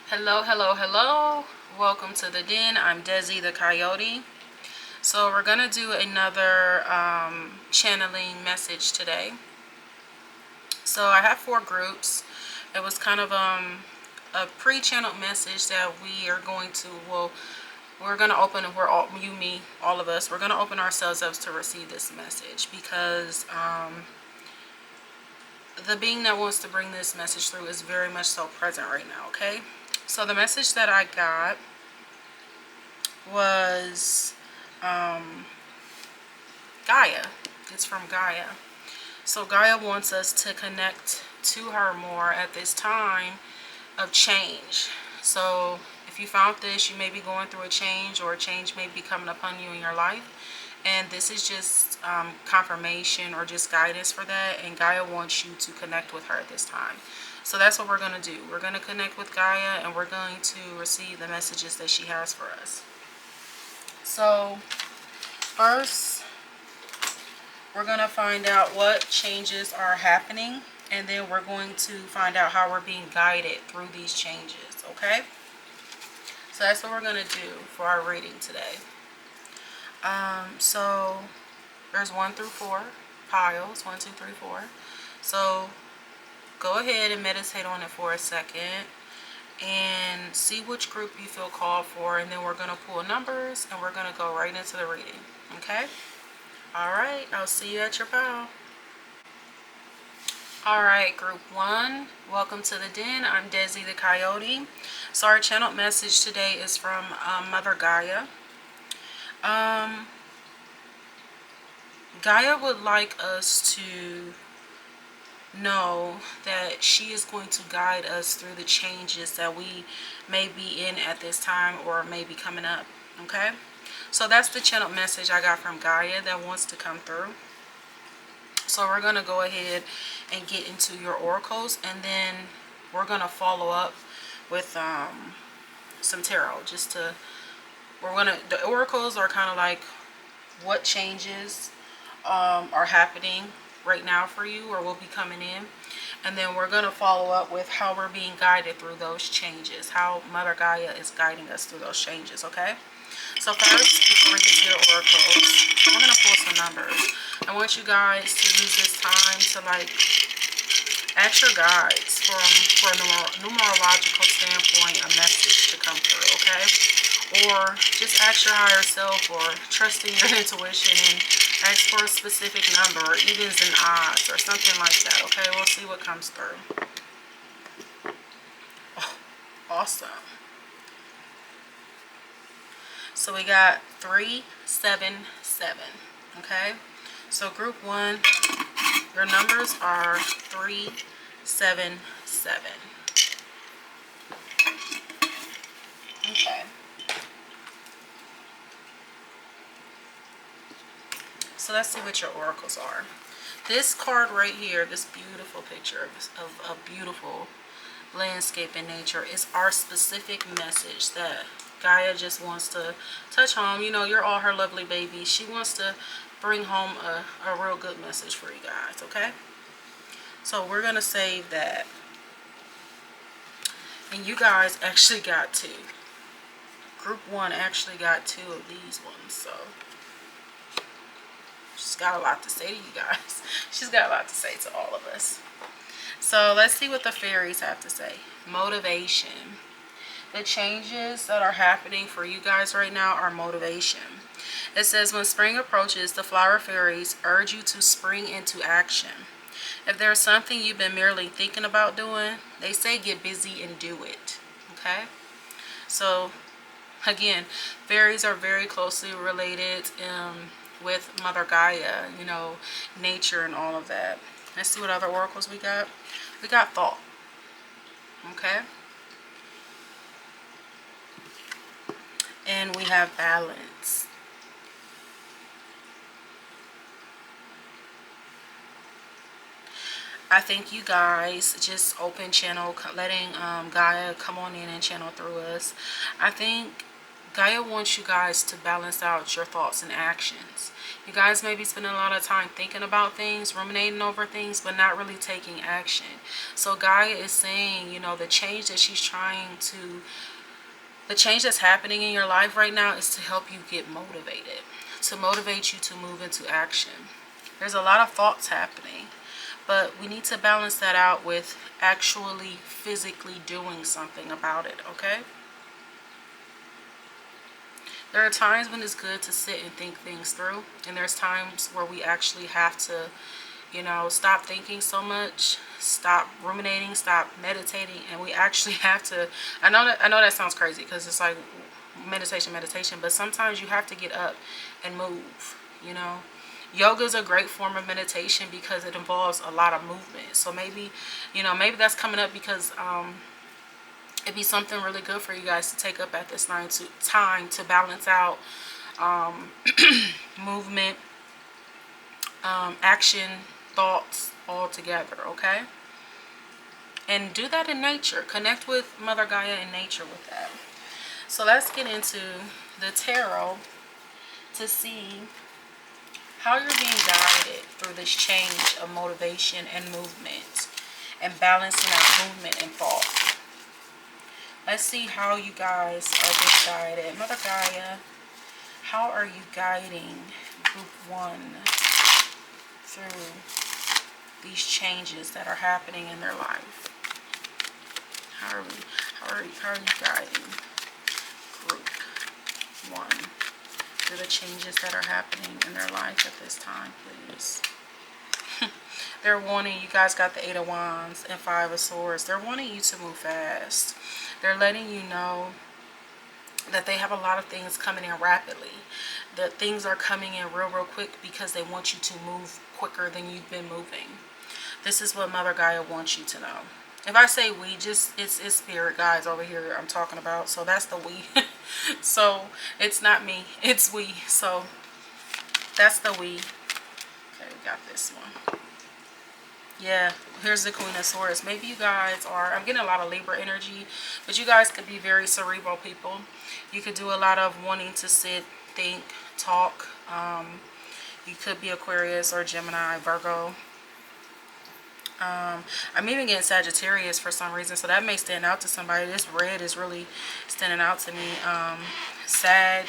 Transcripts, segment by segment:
Hello, hello, hello. Welcome to the den. I'm Deszi the Coyote. So we're going to do another channeling message today. So I have 4 groups. It was kind of a pre-channeled message that we are going to, we're going to open, we're all, you, me, all of us, we're going to open ourselves up to receive this message because the being that wants to bring this message through is very much so present right now, okay? So the message that I got was Gaia. It's from Gaia. So Gaia wants us to connect to her more at this time of change. So if you found this, you may be going through a change, or a change may be coming upon you in your life. And this is just confirmation or just guidance for that. And Gaia wants you to connect with her at this time. So that's what we're going to do. We're going to connect with Gaia, and we're going to receive the messages that she has for us. So first, we're going to find out what changes are happening, and then we're going to find out how we're being guided through these changes, okay? So that's what we're going to do for our reading today. So there's 1 through 4 piles, 1, 2, 3, 4. So go ahead and meditate on it for a second and see which group you feel called for, and then we're going to pull numbers and we're going to go right into the reading, okay? Alright, I'll see you at your pile. Alright, group 1, welcome to the den. I'm Deszi the Coyote. So our channeled message today is from Mother Gaia. Gaia would like us to know that she is going to guide us through the changes that we may be in at this time or may be coming up, okay? So that's the channeled message I got from Gaia that wants to come through. So we're going to go ahead and get into your oracles, and then we're going to follow up with some tarot. The oracles are kind of like what changes are happening right now for you or will be coming in. And then we're going to follow up with how we're being guided through those changes, how Mother Gaia is guiding us through those changes, okay? So first, before we get to your oracles, I'm going to pull some numbers. I want you guys to use this time to ask your guides for a numerological standpoint, a message to come through, okay? Or just ask your higher self, or trust in your intuition and ask for a specific number, or evens and odds, or something like that, okay? We'll see what comes through. Oh, awesome. So we got 3, 7, 7, okay? So group 1, your numbers are 3, 7, 7. Okay. So let's see what your oracles are. This card right here, this beautiful picture of a beautiful landscape in nature, is our specific message that Gaia just wants to touch home. You know, you're all her lovely babies. She wants to bring home a real good message for you guys, okay? So we're going to save that. And you guys actually got 2. Group 1 actually got 2 of these ones, so she's got a lot to say to you guys. She's got a lot to say to all of us. So let's see what the fairies have to say. Motivation. The changes that are happening for you guys right now are motivation. It says, when spring approaches, the flower fairies urge you to spring into action. If there's something you've been merely thinking about doing, they say get busy and do it. Okay? So, again, fairies are very closely related with Mother Gaia, you know, nature and all of that. Let's see what other oracles we got. We got thought. Okay? And we have balance. I think you guys just open channel, letting Gaia come on in and channel through us. I think Gaia wants you guys to balance out your thoughts and actions. You guys may be spending a lot of time thinking about things, ruminating over things, but not really taking action. So Gaia is saying, you know, the change that's happening in your life right now is to help you get motivated, to motivate you to move into action. There's a lot of thoughts happening, but we need to balance that out with actually physically doing something about it, okay? There are times when it's good to sit and think things through, and there's times where we actually have to, you know, stop thinking so much, stop ruminating, stop meditating, and we actually have to, I know that sounds crazy because it's like meditation, but sometimes you have to get up and move, you know. Yoga is a great form of meditation because it involves a lot of movement. So maybe, you know, maybe that's coming up because it'd be something really good for you guys to take up at this time to balance out movement, action, thoughts all together, okay? And do that in nature. Connect with Mother Gaia in nature with that. So let's get into the tarot to see how you're being guided through this change of motivation and movement and balancing out movement and thought. Let's see how you guys are being guided. Mother Gaia, how are you guiding group 1 through these changes that are happening in their life? How are you guiding group 1 through the changes that are happening in their life at this time, please? They're wanting, you guys got the 8 of Wands and 5 of Swords. They're wanting you to move fast. They're letting you know that they have a lot of things coming in rapidly. That things are coming in real quick because they want you to move quicker than you've been moving. This is what Mother Gaia wants you to know. If I say we, just it's spirit guides over here I'm talking about. So that's the we. So it's not me, it's we. So that's the we. Okay, we got this one. Yeah, here's the Queen of Swords. Maybe you guys are, I'm getting a lot of Libra energy, but you guys could be very cerebral people. You could do a lot of wanting to sit, think, talk. You could be Aquarius or Gemini, Virgo. I'm even getting Sagittarius for some reason, so that may stand out to somebody. This red is really standing out to me. Sag,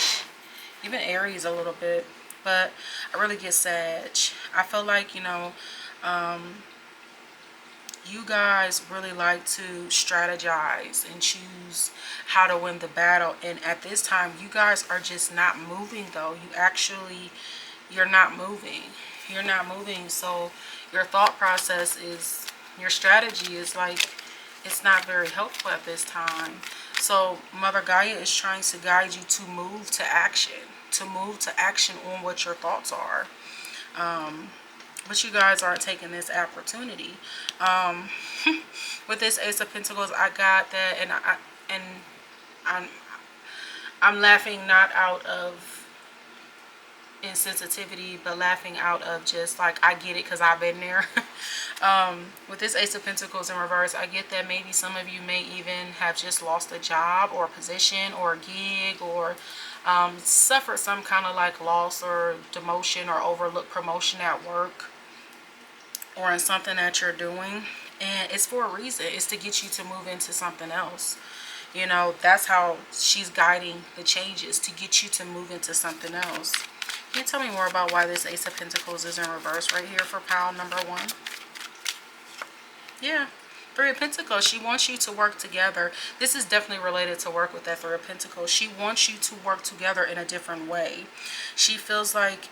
even Aries a little bit, but I really get Sag. I feel like, you know, you guys really like to strategize and choose how to win the battle. And at this time, you guys are just not moving, though. You're not moving. You're not moving. So your thought process is, your strategy is like, it's not very helpful at this time. So Mother Gaia is trying to guide you to move to action. To move to action on what your thoughts are. But you guys aren't taking this opportunity. With this Ace of Pentacles, I got that, and I'm laughing not out of insensitivity, but laughing out of just like, I get it because I've been there. With this Ace of Pentacles in reverse, I get that maybe some of you may even have just lost a job or a position or a gig, or suffered some kind of like loss or demotion or overlooked promotion at work or in something that you're doing. And it's for a reason. It's to get you to move into something else. You know, that's how she's guiding the changes, to get you to move into something else. Can you tell me more about why this Ace of Pentacles is in reverse right here for pile number 1? Yeah. 3 of Pentacles. She wants you to work together. This is definitely related to work with that 3 of Pentacles. She wants you to work together in a different way. She feels like,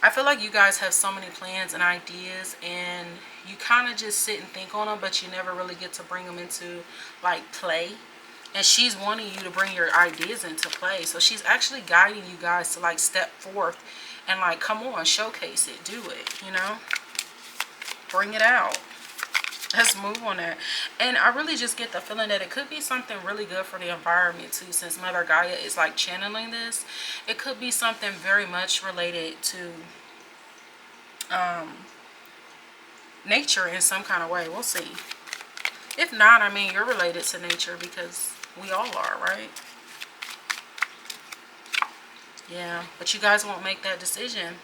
I feel like you guys have so many plans and ideas, and you kind of just sit and think on them, but you never really get to bring them into like play. And she's wanting you to bring your ideas into play. So she's actually guiding you guys to like step forth and like, come on, showcase it, do it, you know, bring it out. Let's move on that. And I really just get the feeling that it could be something really good for the environment too, since Mother Gaia is like channeling this. It could be something very much related to nature in some kind of way. We'll see. If not, I mean, you're related to nature because We all are, right? Yeah, but you guys won't make that decision.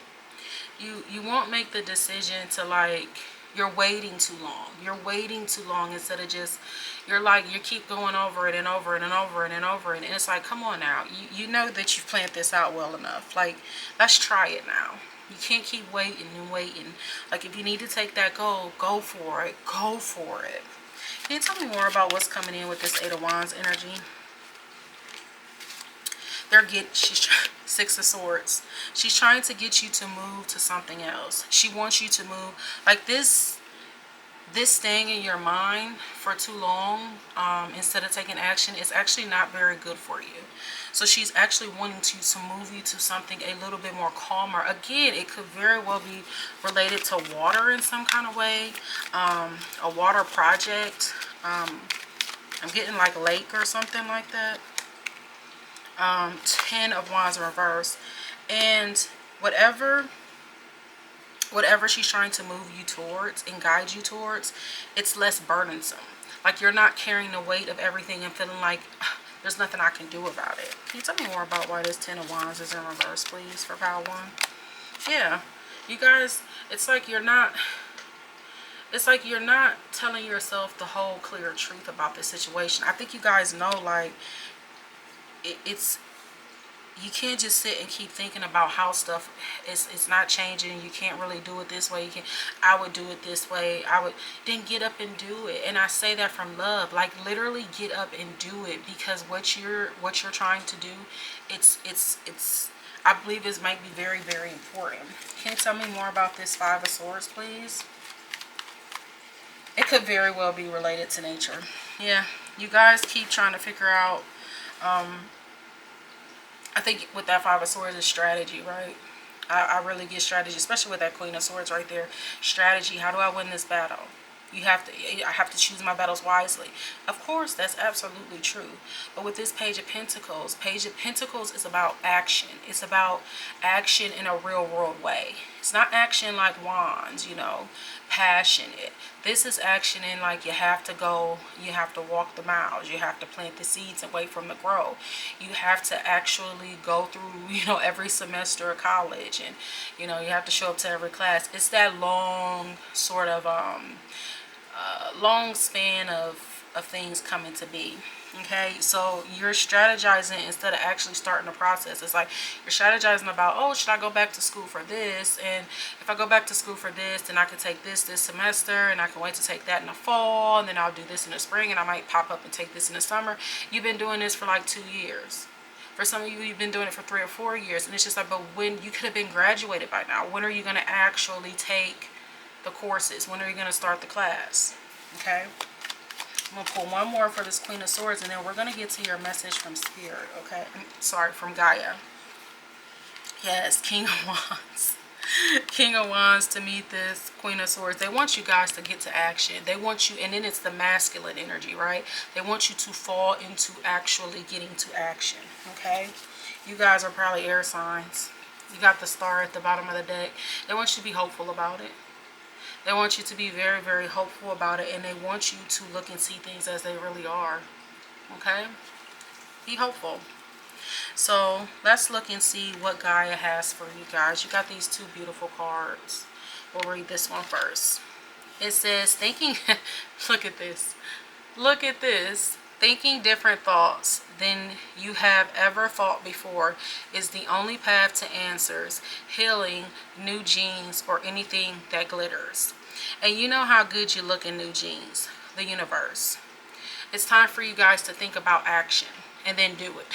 You won't make the decision to, like, you're waiting too long. You're waiting too long instead of just, you're like, you keep going over it and over it and over it and over it. And it's like, come on now. You know that you've planned this out well enough. Like, let's try it now. You can't keep waiting and waiting. Like, if you need to take that goal, go for it. Go for it. Can you tell me more about what's coming in with this Eight of Wands energy? She's Six of Swords. She's trying to get you to move to something else. She wants you to move. Like, this staying in your mind for too long, instead of taking action, is actually not very good for you. So she's actually wanting to move you to something a little bit more calmer. Again, it could very well be related to water in some kind of way. A water project. I'm getting like a lake or something like that. 10 of Wands in reverse. And whatever she's trying to move you towards and guide you towards, it's less burdensome. Like, you're not carrying the weight of everything and feeling like there's nothing I can do about it. Can you tell me more about why this 10 of Wands is in reverse, please, for pile 1? Yeah, you guys, it's like you're not telling yourself the whole clear truth about this situation. I think you guys know, like, it's you can't just sit and keep thinking about how stuff is not changing. You can't really do it this way. I would do it this way. Then get up and do it. And I say that from love. Like, literally get up and do it, because what you're trying to do, it's I believe it might be very, very important. Can you tell me more about this Five of Swords, please? It could very well be related to nature. Yeah, you guys keep trying to figure out, I think with that Five of Swords is strategy, right? I really get strategy, especially with that Queen of Swords right there. Strategy. How do I win this battle? I have to choose my battles wisely. Of course, that's absolutely true. But with this Page of Pentacles is about action. It's about action in a real world way. It's not action like Wands, passionate. This is action in, like, you have to go, you have to walk the miles, you have to plant the seeds and wait for them to grow. You have to actually go through, every semester of college, and, you have to show up to every class. It's that long sort of, long span of things coming to be. Okay, so you're strategizing instead of actually starting the process. It's like you're strategizing about, oh, should I go back to school for this? And if I go back to school for this, then I can take this semester, and I can wait to take that in the fall, and then I'll do this in the spring, and I might pop up and take this in the summer. You've been doing this for like 2 years. For some of you, you've been doing it for 3 or 4 years, and it's just like, but when you could have been graduated by now, when are you going to actually take the courses? When are you going to start the class? Okay. I'm going to pull one more for this Queen of Swords, and then we're going to get to your message from Spirit, okay? Sorry, from Gaia. Yes, King of Wands. King of Wands to meet this Queen of Swords. They want you guys to get to action. They want you, and then it's the masculine energy, right? They want you to fall into actually getting to action, okay? You guys are probably air signs. You got the star at the bottom of the deck. They want you to be hopeful about it. They want you to be very, very hopeful about it, and they want you to look and see things as they really are. Okay? Be hopeful. So let's look and see what Gaia has for you guys. You got these 2 beautiful cards. We'll read this one first. It says, thinking, look at this. Look at this. Thinking different thoughts than you have ever thought before is the only path to answers, healing, new jeans, or anything that glitters. And you know how good you look in new jeans, the universe. It's time for you guys to think about action and then do it.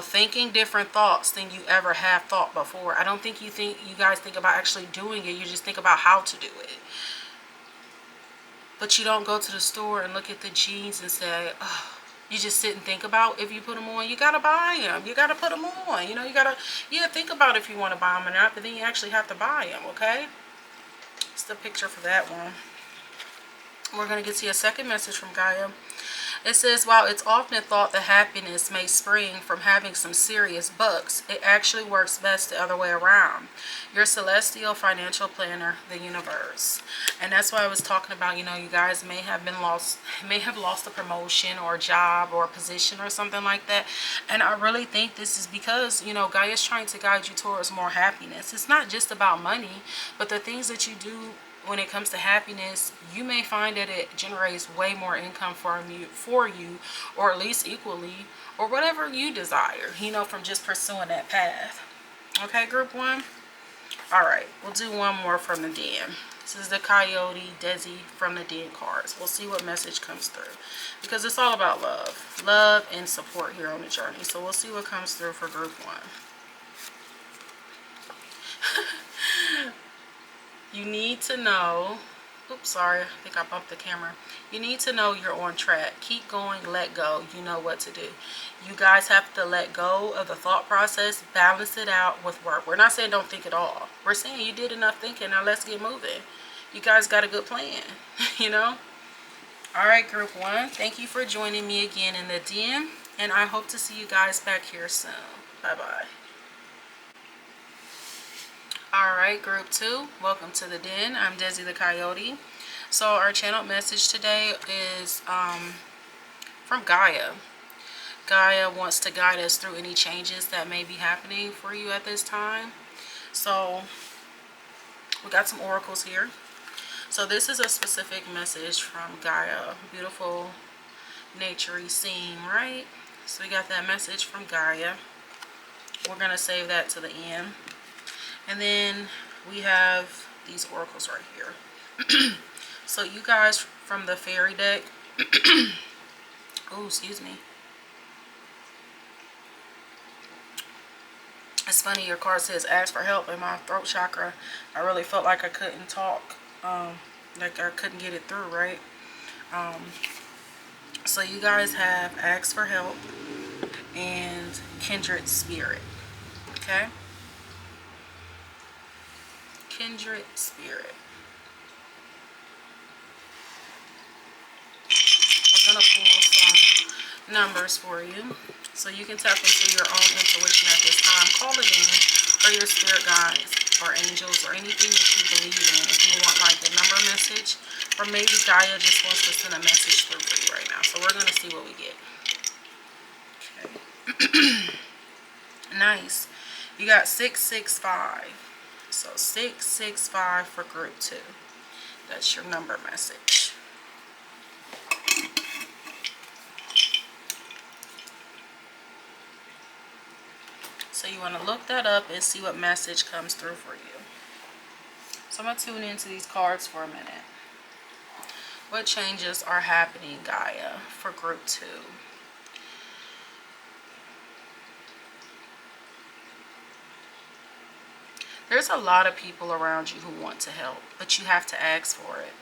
Thinking different thoughts than you ever have thought before. I don't think you guys think about actually doing it. You just think about how to do it. But you don't go to the store and look at the jeans and say, oh, you just sit and think about if you put them on. You got to buy them. You got to put them on. You got to, think about if you want to buy them or not, but then you actually have to buy them, okay? It's the picture for that one. We're going to get to your second message from Gaia. It says, while it's often thought that happiness may spring from having some serious books, it actually works best the other way around. Your celestial financial planner, the universe. And that's why I was talking about, you know, you guys may have lost a promotion or a job or a position or something like that. And I really think this is because, you know, Gaia is trying to guide you towards more happiness. It's not just about money, but the things that you do when it comes to happiness, you may find that it generates way more income for you, or at least equally, or whatever you desire, you know, from just pursuing that path. Okay, group one. All right, we'll do one more from the Den. This is the Coyote, Deszi from the Den cards. We'll see what message comes through, because it's all about love and support here on the journey. So we'll see what comes through for group one. You need to know, oops, sorry, I think I bumped the camera. You need to know you're on track. Keep going, let go. You know what to do. You guys have to let go of the thought process, balance it out with work. We're not saying don't think at all. We're saying you did enough thinking, now let's get moving. You guys got a good plan, you know? All right, group one, thank you for joining me again in the Den, and I hope to see you guys back here soon. Bye-bye. Alright, group two, welcome to the Den. I'm Deszi the Coyote. So our channel message today is from Gaia. Gaia wants to guide us through any changes that may be happening for you at this time. So we got some oracles here. So this is a specific message from Gaia. Beautiful, naturey scene, right? So we got that message from Gaia. We're going to save that to the end. And then we have these oracles right here. So you guys from the fairy deck, oh, excuse me. It's funny, your card says ask for help in my throat chakra. I really felt like I couldn't talk, like I couldn't get it through, right? So you guys have asked for help and kindred spirit, okay? Kindred spirit. We're going to pull some numbers for you so you can tap into your own intuition at this time. Call it in for your spirit guides or angels or anything that you believe in. If you want like a number message, or maybe Gaia just wants to send a message through for you right now. So we're going to see what we get. Okay. Nice. You got 665. So 665 for group two. That's your number message. So you want to look that up and see what message comes through for you. So I'm going to tune into these cards for a minute. What changes are happening, Gaia, for group two? There's a lot of people around you who want to help, but you have to ask for it.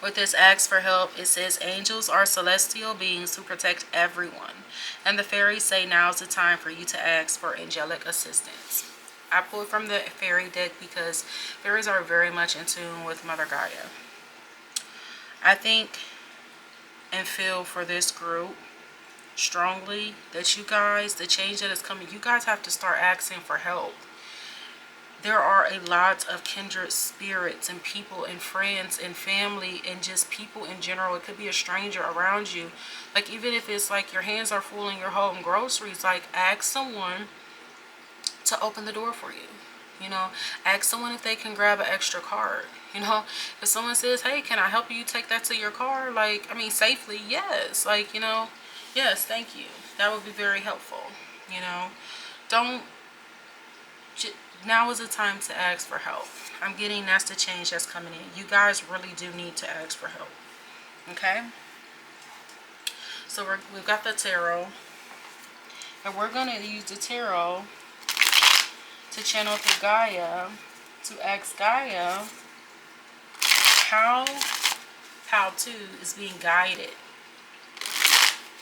With this ask for help, it says angels are celestial beings who protect everyone. And the fairies say now's the time for you to ask for angelic assistance. I pulled from the fairy deck because fairies are very much in tune with Mother Gaia. I think and feel for this group strongly that you guys, the change that is coming, you guys have to start asking for help. There are a lot of kindred spirits and people and friends and family and just people in general. It could be a stranger around you. Like even if it's like your hands are full in your home groceries, like ask someone to open the door for you. You know, ask someone if they can grab an extra card. You know, if someone says, hey, can I help you take that to your car? Like, I mean, safely, yes. Like, you know, yes, thank you. That would be very helpful. You know, now is the time to ask for help. I'm getting that's the change that's coming in. You guys really do need to ask for help. Okay? So we've got the tarot. And we're going to use the tarot to channel through Gaia, to ask Gaia how to is being guided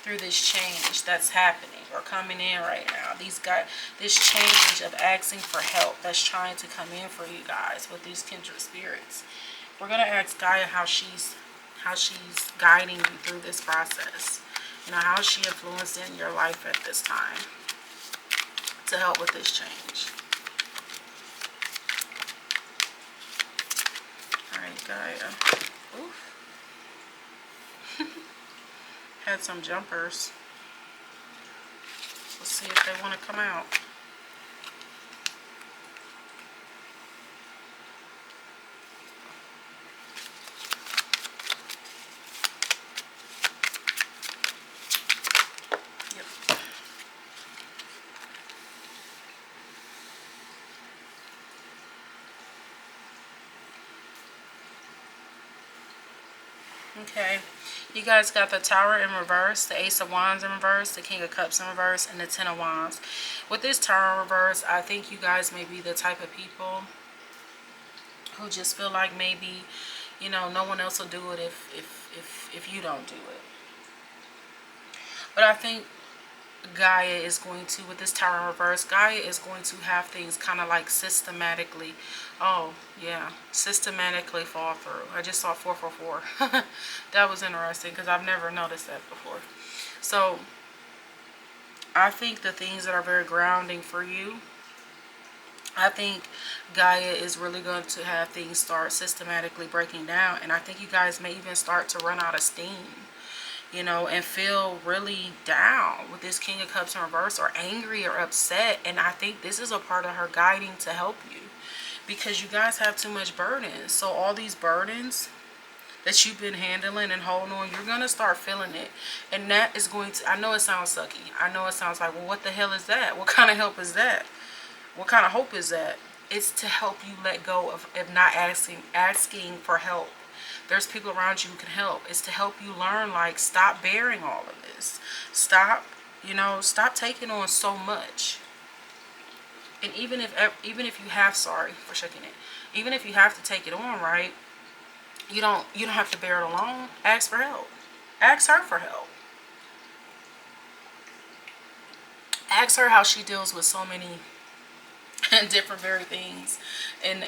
through this change that's happening or coming in right now. This change of asking for help that's trying to come in for you guys with these kindred spirits. We're going to ask Gaia how she's how she's guiding you through this process. You know, how is she influencing your life at this time to help with this change. Alright, Gaia. Oof. Had some jumpers. Let's see if they want to come out. Okay, you guys got the Tower in reverse, the Ace of Wands in reverse, the King of Cups in reverse, and the Ten of Wands. With this Tower in reverse, I think you guys may be the type of people who just feel like maybe, you know, no one else will do it if you don't do it. But I think Gaia is going to, with this Tower in reverse, Gaia is going to have things kind of like systematically, oh yeah, systematically fall through. I just saw 444. That was interesting because I've never noticed that before. So I think the things that are very grounding for you, I think Gaia is really going to have things start systematically breaking down, and I think you guys may even start to run out of steam, you know, and feel really down with this King of Cups in reverse, or angry or upset. And I think this is a part of her guiding to help you, because you guys have too much burdens. So all these burdens that you've been handling and holding on, you're going to start feeling it. And that is going to, I know it sounds sucky. I know it sounds like, well, what the hell is that? What kind of help is that? What kind of hope is that? It's to help you let go of not asking for help. There's people around you who can help. It's to help you learn, like, stop bearing all of this. Stop, you know, stop taking on so much. And even if you have, sorry for shaking it, even if you have to take it on, right, you don't have to bear it alone. Ask for help. Ask her for help. Ask her how she deals with so many and different very things in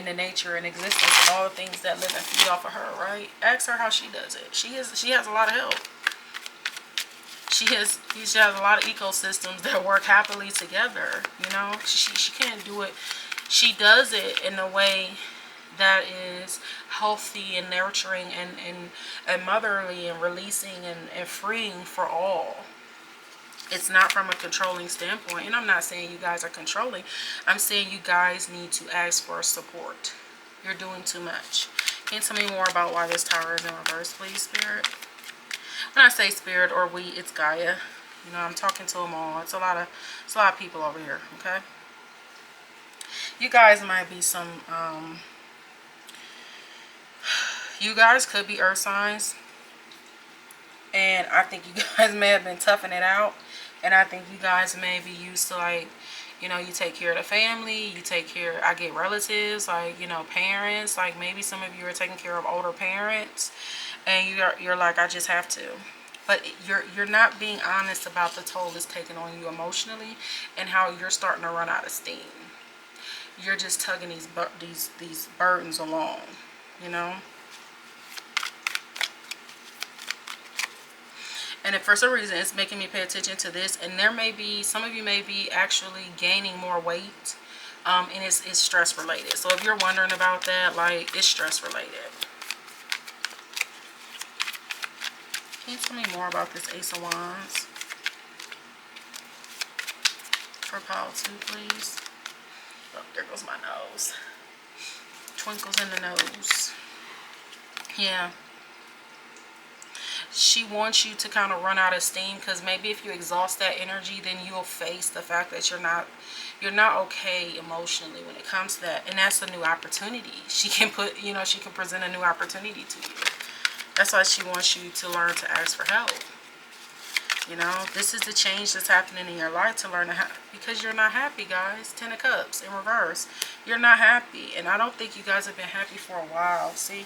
the nature and existence and all the things that live and feed off of her, right? Ask her how she does it. She has a lot of help. She has a lot of ecosystems that work happily together, you know. She can't do it. She does it in a way that is healthy and nurturing and motherly and releasing and freeing for all. It's not from a controlling standpoint. And I'm not saying you guys are controlling. I'm saying you guys need to ask for support. You're doing too much. Can you tell me more about why this Tower is in reverse, please, Spirit? When I say Spirit or we, it's Gaia. You know, I'm talking to them all. It's a lot of people over here, okay? You guys might be some, you guys could be earth signs. And I think you guys may have been toughing it out. And I think you guys may be used to, like, you know, you take care of the family, you take care, I get relatives, like, you know, parents, like maybe some of you are taking care of older parents, and you're like, I just have to. But you're not being honest about the toll it's taking on you emotionally and how you're starting to run out of steam. You're just tugging these burdens along, you know. And if for some reason it's making me pay attention to this, and there may be, some of you may be actually gaining more weight, and it's stress related. So if you're wondering about that, like, it's stress related. Can you tell me more about this Ace of Wands for pile 2, please? Oh, there goes my nose. Twinkles in the nose. Yeah. She wants you to kind of run out of steam, because maybe if you exhaust that energy, then you'll face the fact that you're not okay emotionally when it comes to that. And that's a new opportunity. She can put, you know, she can present a new opportunity to you. That's why she wants you to learn to ask for help. You know, this is the change that's happening in your life, to learn to because you're not happy, guys. 10 of Cups in reverse. You're not happy. And I don't think you guys have been happy for a while. See?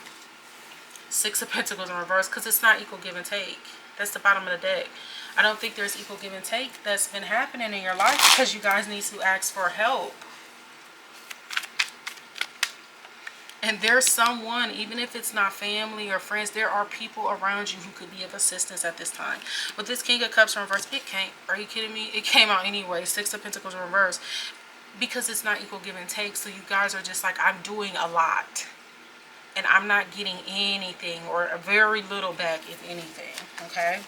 6 of Pentacles in reverse, because it's not equal give and take. That's the bottom of the deck. I don't think there's equal give and take that's been happening in your life, because you guys need to ask for help. And there's someone, even if it's not family or friends, there are people around you who could be of assistance at this time. With this King of Cups in reverse, it can't. Are you kidding me? It came out anyway. Six of Pentacles in reverse. Because it's not equal give and take. So you guys are just like, I'm doing a lot. And I'm not getting anything, or a very little back, if anything. Okay?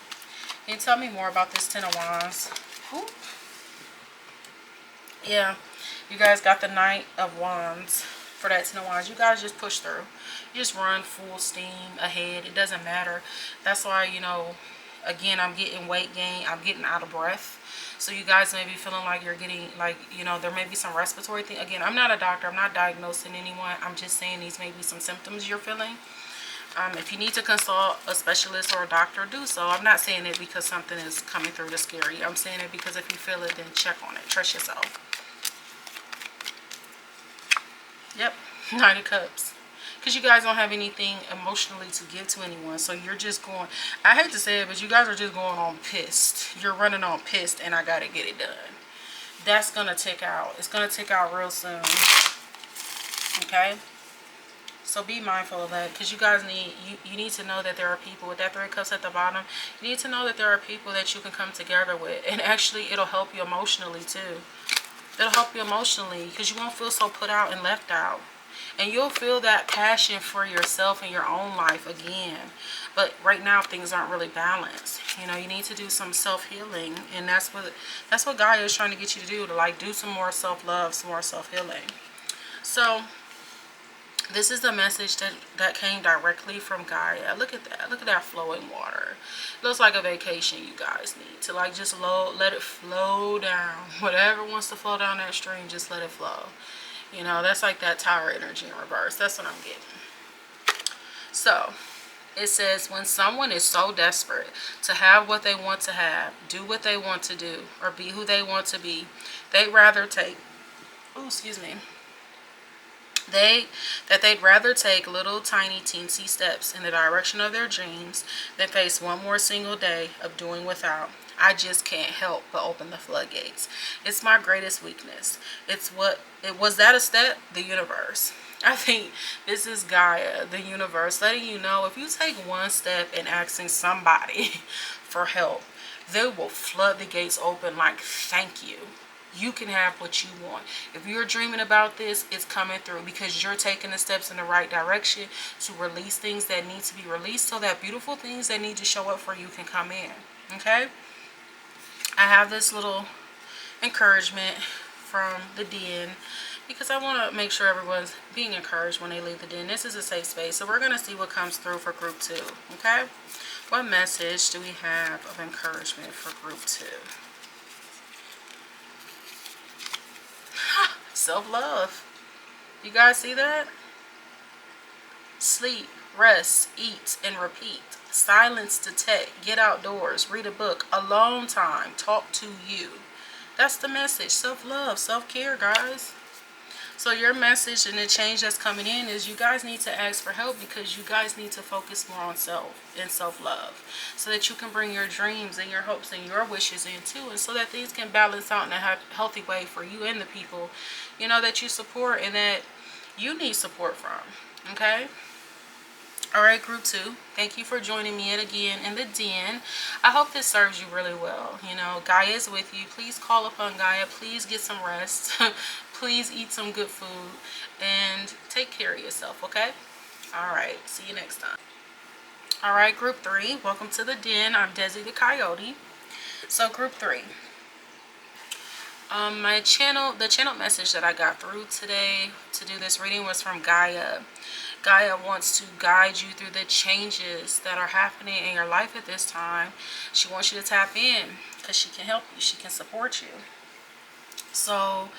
Can you tell me more about this Ten of Wands? Ooh. Yeah. You guys got the Knight of Wands. For that Ten of Wands, you guys just push through. You just run full steam ahead. It doesn't matter. That's why, you know, again, I'm getting weight gain. I'm getting out of breath. So you guys may be feeling like you're getting, like, you know, there may be some respiratory thing. Again, I'm not a doctor. I'm not diagnosing anyone. I'm just saying these may be some symptoms you're feeling. If you need to consult a specialist or a doctor, do so. I'm not saying it because something is coming through to scare you. I'm saying it because if you feel it, then check on it. Trust yourself. Yep, Nine of Cups. Because you guys don't have anything emotionally to give to anyone. So you're just going, I hate to say it, but you guys are just going on pissed. You're running on pissed and I got to get it done. That's going to tick out. It's going to tick out real soon. Okay? So be mindful of that. Because you guys need, you need to know that there are people with that Three of Cups at the bottom. You need to know that there are people that you can come together with. And actually, it'll help you emotionally too. It'll help you emotionally because you won't feel so put out and left out. And you'll feel that passion for yourself and your own life again. But right now things aren't really balanced. You know, you need to do some self-healing. And that's what Gaia is trying to get you to do. To like do some more self-love, some more self-healing. So this is the message that came directly from Gaia. Look at that. Look at that flowing water. It looks like a vacation you guys need. To like just let it flow down. Whatever wants to flow down that stream, just let it flow. You know, that's like that tower energy in reverse. That's what I'm getting. So, it says, when someone is so desperate to have what they want to have, do what they want to do, or be who they want to be, they'd rather take, they'd rather take little tiny teensy steps in the direction of their dreams than face one more single day of doing without. I just can't help but open the floodgates. It's my greatest weakness. Was that a step? The universe. I think this is Gaia, the universe, letting you know if you take one step in asking somebody for help, they will flood the gates open like thank you. You can have what you want. If you're dreaming about this, it's coming through because you're taking the steps in the right direction to release things that need to be released so that beautiful things that need to show up for you can come in. Okay? I have this little encouragement from the den because I want to make sure everyone's being encouraged when they leave the den. This is a safe space. So we're going to see what comes through for group 2. Okay? What message do we have of encouragement for group 2? Self-love. You guys see that? Sleep, rest, eat, and repeat. Silence the tech. Get outdoors. Read a book. Alone time. Talk to you. That's the message. Self-love. Self-care, guys. So your message and the change that's coming in is you guys need to ask for help because you guys need to focus more on self and self-love so that you can bring your dreams and your hopes and your wishes in too, and so that things can balance out in a healthy way for you and the people, you know, that you support and that you need support from. Okay? Alright, group 2, thank you for joining me again in the den. I hope this serves you really well. You know, Gaia is with you. Please call upon Gaia. Please get some rest. Please eat some good food. And take care of yourself, okay? Alright, see you next time. Alright, group 3, welcome to the den. I'm Deszi the Coyote. So, group 3. The channel message that I got through today to do this reading was from Gaia. Gaia wants to guide you through the changes that are happening in your life at this time. She wants you to tap in because she can help you. She can support you. So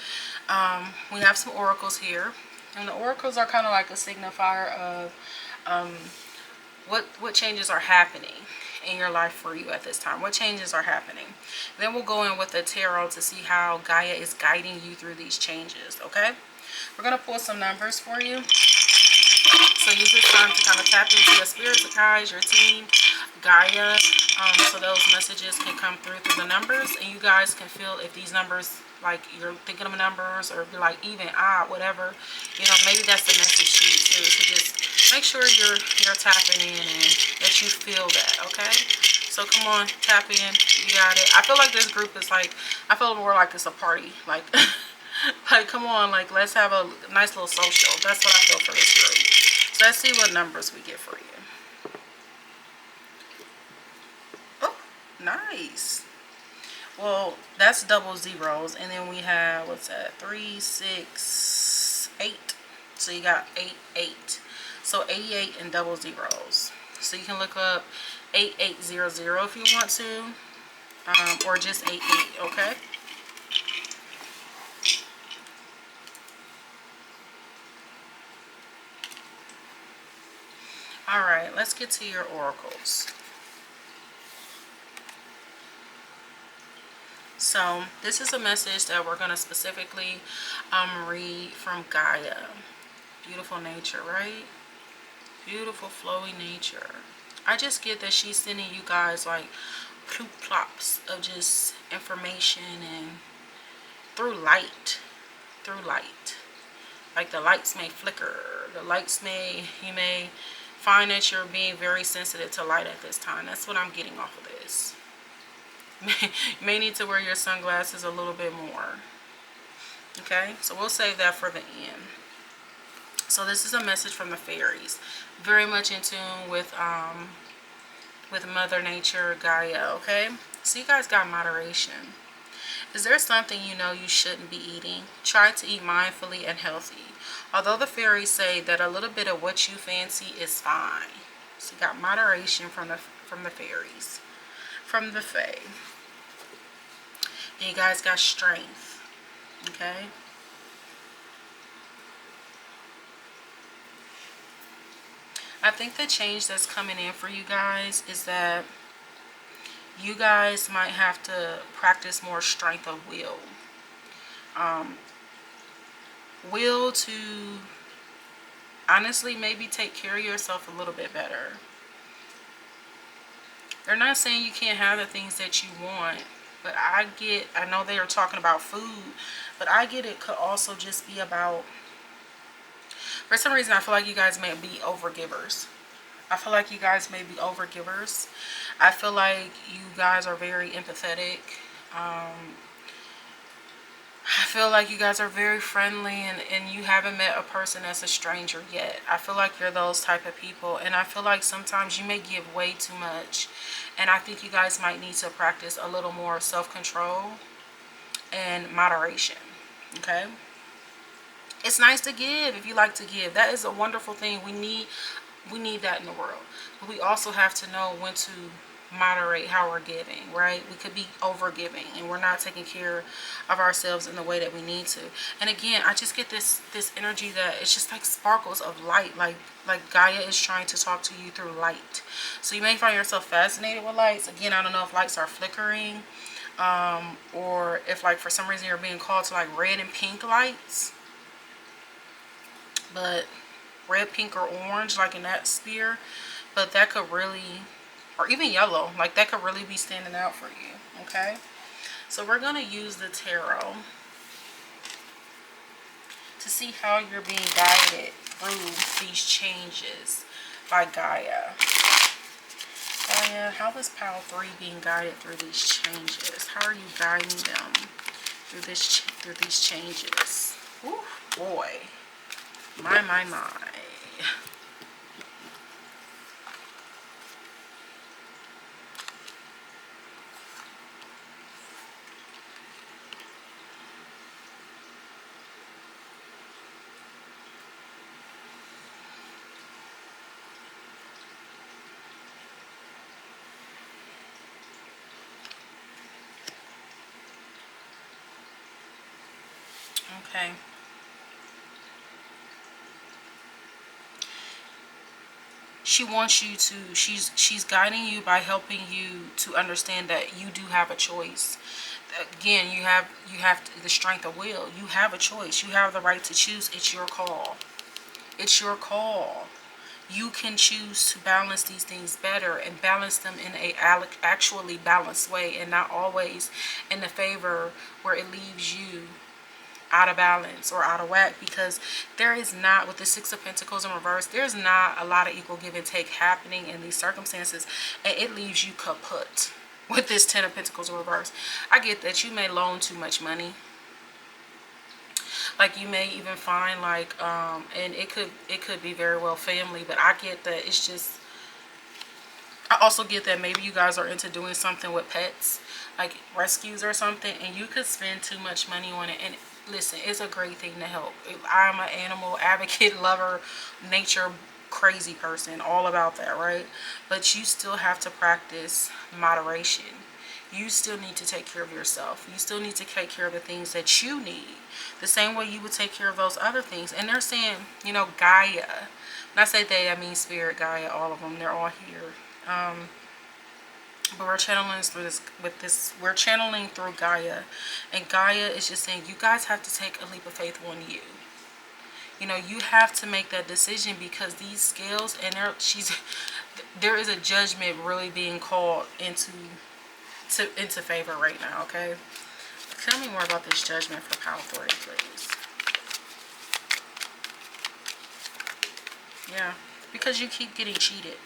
we have some oracles here. And the oracles are kind of like a signifier of what changes are happening in your life for you at this time. What changes are happening. Then we'll go in with the tarot to see how Gaia is guiding you through these changes. Okay? We're going to pull some numbers for you. So use this time to kind of tap into your spirits, guys, your team, Gaia, So those messages can come through the numbers, and you guys can feel if these numbers, like you're thinking of numbers, or be like even, odd, whatever, you know, maybe that's the message to you too. So just make sure you're tapping in and that you feel that, okay? So come on, tap in. You got it. I feel like this group is like, I feel more like it's a party. Like, like come on, like let's have a nice little social. That's what I feel for this group. So let's see what numbers we get for you. Oh, nice. Well, that's double zeros, and then we have, what's that? 3, 6, 8. So you got 8, 8. So 88 and double zeros. So you can look up 8800 if you want to, or just 88. Okay. All right. Let's get to your oracles. So this is a message that we're going to specifically read from Gaia. Beautiful nature, right? Beautiful flowy nature. I just get that she's sending you guys like ploop plops of just information, and through light. Like the lights may flicker. You may find that you're being very sensitive to light at this time. That's what I'm getting off of this. You may need to wear your sunglasses a little bit more. Okay, so we'll save that for the end. So this is a message from the fairies, very much in tune with Mother Nature, Gaia. Okay, so you guys got moderation. Is there something you know you shouldn't be eating? Try to eat mindfully and healthy. Although the fairies say that a little bit of what you fancy is fine. So you got moderation from the fairies, from the fae. And you guys got strength. Okay. I think the change that's coming in for you guys is that you guys might have to practice more strength of will. Will to honestly maybe take care of yourself a little bit better. They're not saying you can't have the things that you want, but I know they are talking about food, but I get it could also just be about, for some reason I feel like you guys may be overgivers. I feel like you guys may be overgivers. I feel like you guys are very empathetic. I feel like you guys are very friendly, and you haven't met a person that's a stranger yet. I feel like you're those type of people, and I feel like sometimes you may give way too much, and I think you guys might need to practice a little more self-control and moderation. Okay, it's nice to give if you like to give. That is a wonderful thing. We need that in the world, but we also have to know when to moderate how we're giving, right? We could be over giving and we're not taking care of ourselves in the way that we need to. And again, I just get this energy that it's just like sparkles of light, like Gaia is trying to talk to you through light. So you may find yourself fascinated with lights. Again, I don't know if lights are flickering, or if like for some reason you're being called to like red and pink lights, but red, pink, or orange, like in that sphere. But that could really, or even yellow, like that could really be standing out for you. Okay, so we're going to use the tarot to see how you're being guided through these changes by Gaia. Gaia, how is Pile 3 being guided through these changes? How are you guiding them through these changes? Ooh, boy. My. Okay. She wants you to, she's guiding you by helping you to understand that you do have a choice. Again, you have the strength of will. You have a choice. You have the right to choose. It's your call. It's your call. you can choose to balance these things better and balance them in a actually balanced way, and not always in the favor where it leaves you out of balance or out of whack. Because there is not, with the Six of Pentacles in reverse, there's not a lot of equal give and take happening in these circumstances, and it leaves you kaput with this Ten of Pentacles in reverse. I get that you may loan too much money. Like, you may even find like and it could be very well family, but I get that it's just, I also get that maybe you guys are into doing something with pets, like rescues or something, and you could spend too much money on it. And listen, it's a great thing to help. I'm an animal advocate, lover, nature crazy person, all about that, right? But you still have to practice moderation. You still need to take care of yourself. You still need to take care of the things that you need, the same way you would take care of those other things. And they're saying, you know, Gaia. When I say they, I mean Spirit, Gaia, all of them. They're all here. But we're channeling through this. We're channeling through Gaia, and Gaia is just saying you guys have to take a leap of faith on you. You know, you have to make that decision, because these scales, and there is a judgment really being called into favor right now. Okay, tell me more about this judgment for power authority, please. Yeah, because you keep getting cheated.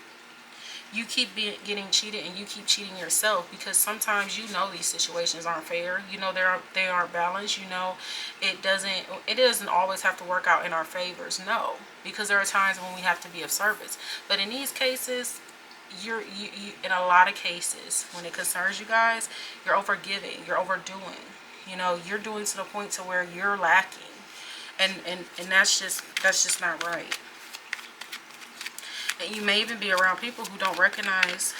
You keep getting cheated, and you keep cheating yourself, because sometimes you know these situations aren't fair. You know they aren't balanced. You know it doesn't always have to work out in our favors. No, because there are times when we have to be of service. But in these cases, you in a lot of cases, when it concerns you guys, you're overgiving, you're overdoing. You know, you're doing to the point to where you're lacking, and that's just not right. And you may even be around people who don't recognize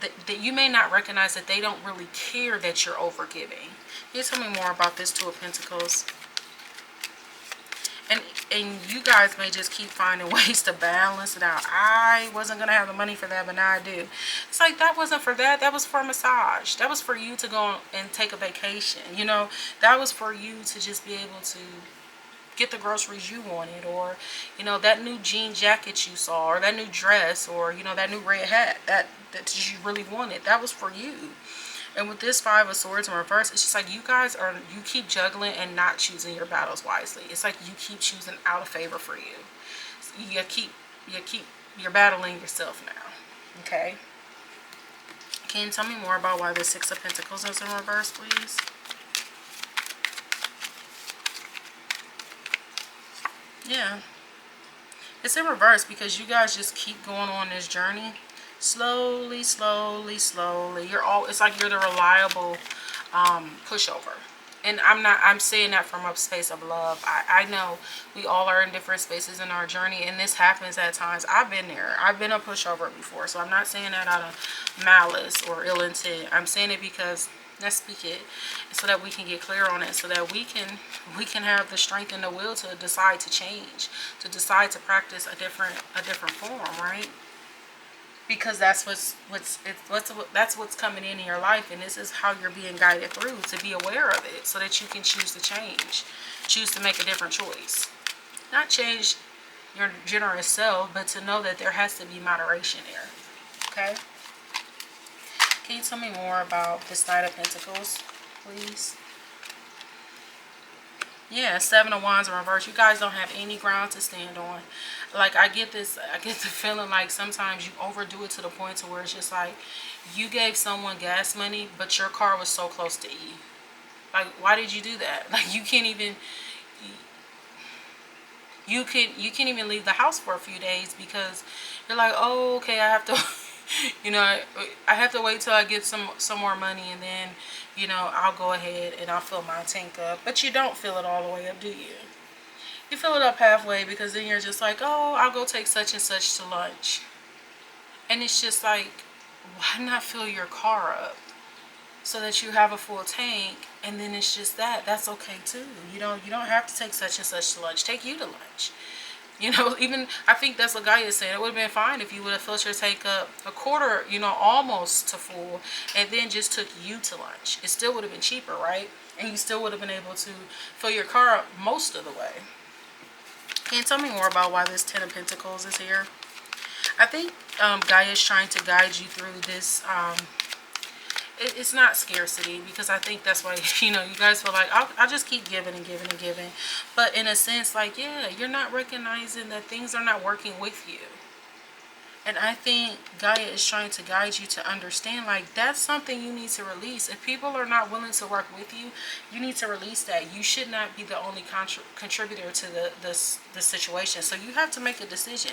that you may not recognize that they don't really care that you're overgiving. Can you tell me more about this Two of Pentacles? And you guys may just keep finding ways to balance it out. I wasn't going to have the money for that, but now I do. It's like, that wasn't for that. That was for a massage. That was for you to go and take a vacation. You know, that was for you to just be able to get the groceries you wanted, or, you know, that new jean jacket you saw, or that new dress, or, you know, that new red hat that you really wanted. That was for you. And with this Five of Swords in reverse, it's just like you keep juggling and not choosing your battles wisely. It's like you keep choosing out of favor for you. You're battling yourself now. Okay. Can you tell me more about why the Six of Pentacles is in reverse, please? Yeah. It's in reverse because you guys just keep going on this journey. Slowly, slowly, slowly. It's like you're the reliable pushover. And I'm saying that from a space of love. I know we all are in different spaces in our journey, and this happens at times. I've been there. I've been a pushover before. So I'm not saying that out of malice or ill intent. I'm saying it because, let's speak it, so that we can get clear on it, so that we can have the strength and the will to decide to change, to decide to practice a different form, right? Because that's what's coming in your life, and this is how you're being guided through, to be aware of it, so that you can choose to change, choose to make a different choice. Not change your generous self, but to know that there has to be moderation there. Okay? Can you tell me more about this Knight of Pentacles, please? Yeah, Seven of Wands in reverse. You guys don't have any ground to stand on. Like, I get the feeling like sometimes you overdo it to the point to where it's just like you gave someone gas money, but your car was so close to E. Like, why did you do that? Like, you can't even leave the house for a few days because you're like, oh, okay, I have to you know, I have to wait till I get some more money, and then, you know, I'll go ahead and I'll fill my tank up. But you don't fill it all the way up, do you? You fill it up halfway, because then you're just like, oh, I'll go take such and such to lunch. And it's just like, why not fill your car up so that you have a full tank, and then it's just that's okay too. You don't have to take such and such to lunch. Take you to lunch. You know, even I think that's what Gaia is saying. It would have been fine if you would have filled your tank up a quarter, you know, almost to full, and then just took you to lunch. It still would have been cheaper, right? And you still would have been able to fill your car up most of the way. Can you tell me more about why this Ten of Pentacles is here? I think Gaia is trying to guide you through this. It's not scarcity, because I think that's why, you know, you guys feel like I'll just keep giving and giving and giving. But in a sense, like, yeah, you're not recognizing that things are not working with you. And I think Gaia is trying to guide you to understand, like, that's something you need to release. If people are not willing to work with you, you need to release that. You should not be the only contributor to the situation. So you have to make a decision.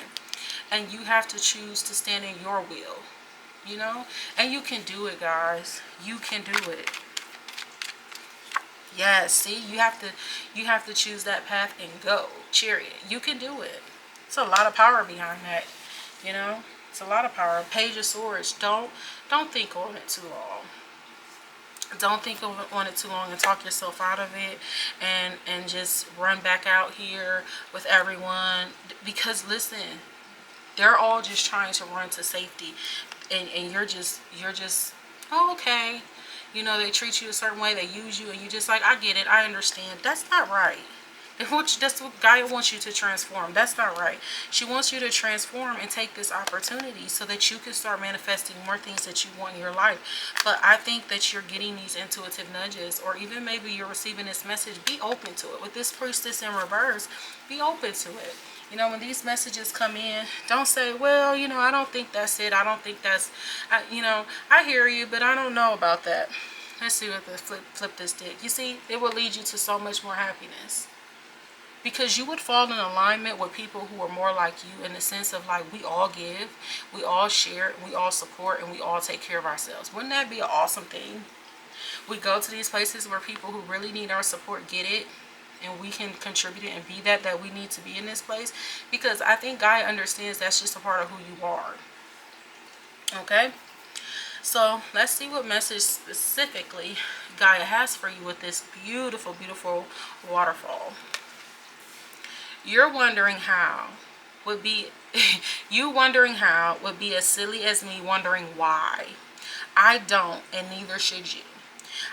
And you have to choose to stand in your will. You know? And you can do it, guys. You can do it. Yes, see? You have to choose that path and go. Chariot. You can do it. It's a lot of power behind that. You know, it's a lot of power. Page of Swords. Don't think on it too long. Don't think on it too long and talk yourself out of it, and just run back out here with everyone. Because listen, they're all just trying to run to safety, and you're just oh, okay. You know, they treat you a certain way, they use you, and you just like, I get it, I understand. That's not right. That's what Gaia wants you to transform. That's not right. She wants you to transform and take this opportunity so that you can start manifesting more things that you want in your life. But I think that you're getting these intuitive nudges, or even maybe you're receiving this message. Be open to it. With this priestess in reverse, be open to it. You know, when these messages come in, don't say, well, you know, I don't think that's it. I don't think that's, you know, I hear you, but I don't know about that. Let's see what the flip this did. You see, it will lead you to so much more happiness. Because you would fall in alignment with people who are more like you, in the sense of, like, we all give, we all share, we all support, and we all take care of ourselves. Wouldn't that be an awesome thing? We go to these places where people who really need our support get it, and we can contribute it and be that we need to be in this place. Because I think Gaia understands that's just a part of who you are. Okay? So let's see what message specifically Gaia has for you with this beautiful, beautiful waterfall. You're wondering how would be you wondering how would be as silly as me wondering why. I don't, and neither should you.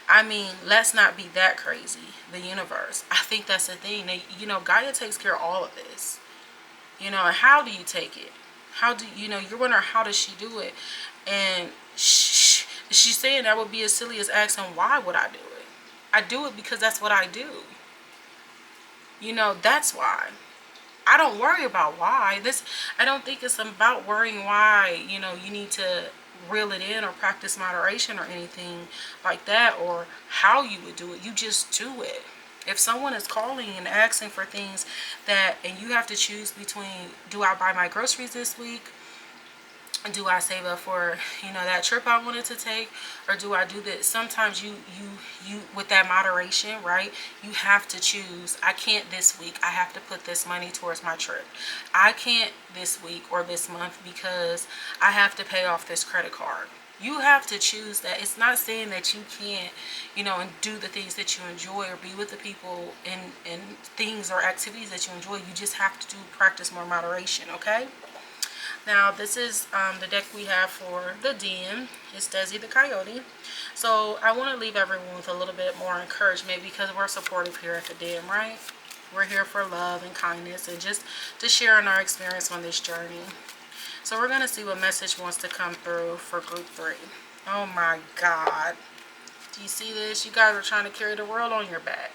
I mean, let's not be that crazy. The universe. I think that's the thing. You know, Gaia takes care of all of this. You know, and how do you take it? How do you know? You're wondering, how does she do it? And she's saying that would be as silly as asking, why would I do it? I do it because that's what I do. You know, that's why. I don't worry about why. I don't think it's about worrying why, you know, you need to reel it in or practice moderation or anything like that, or how you would do it. You just do it. If someone is calling and asking for things and you have to choose between, do I buy my groceries this week? Do I save up for, you know, that trip I wanted to take, or do I do this? Sometimes you with that moderation, right, you have to choose. I can't this week. I have to put this money towards my trip. I can't this week or this month because I have to pay off this credit card. You have to choose that. It's not saying that you can't, you know, and do the things that you enjoy or be with the people and things or activities that you enjoy. You just have to practice more moderation, okay? Now, this is the deck we have for the den. It's Deszi the Coyote. So I want to leave everyone with a little bit more encouragement, because we're supportive here at the den, right? We're here for love and kindness and just to share in our experience on this journey. So we're going to see what message wants to come through for group 3. Oh my God. Do you see this? You guys are trying to carry the world on your back.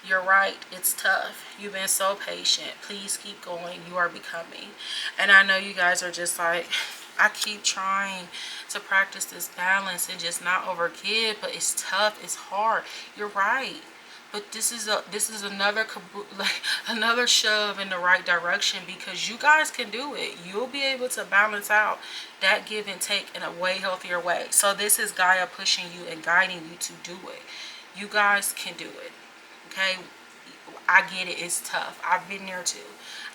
You're right. It's tough. You've been so patient. Please keep going. You are becoming. And I know you guys are just like, I keep trying to practice this balance and just not overgive, but it's tough. It's hard. You're right. But this is another shove in the right direction, because you guys can do it. You'll be able to balance out that give and take in a way healthier way. So this is Gaia pushing you and guiding you to do it. You guys can do it. Okay, I get it. It's tough. I've been there too.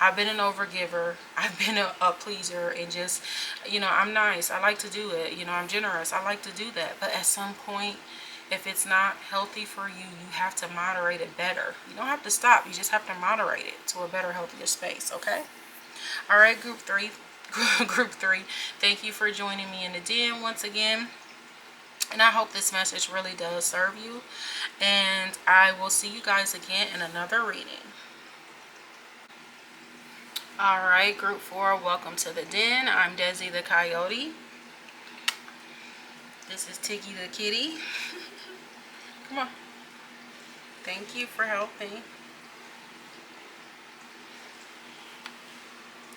I've been an overgiver. I've been a pleaser, and just, you know, I'm nice. I like to do it. You know, I'm generous. I like to do that. But at some point, if it's not healthy for you, you have to moderate it better. You don't have to stop. You just have to moderate it to a better, healthier space. Okay. All right, group 3. Group 3. Thank you for joining me in the den once again. And I hope this message really does serve you. And I will see you guys again in another reading. Alright, group 4, welcome to the den. I'm Deszi the Coyote. This is Tiggy the kitty. Come on. Thank you for helping.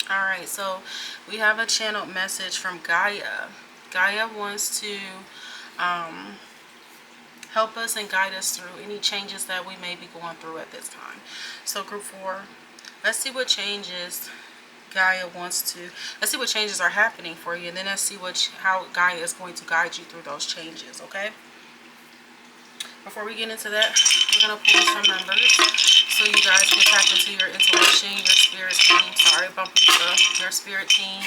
Alright, so we have a channeled message from Gaia. Gaia wants to help us and guide us through any changes that we may be going through at this time. So group 4, let's see what changes Gaia wants to, let's see what changes are happening for you, and then let's see how Gaia is going to guide you through those changes, okay? Before we get into that, we're going to pull some numbers so you guys can tap into your intuition, your spirit team, sorry, bumping stuff, your spirit team,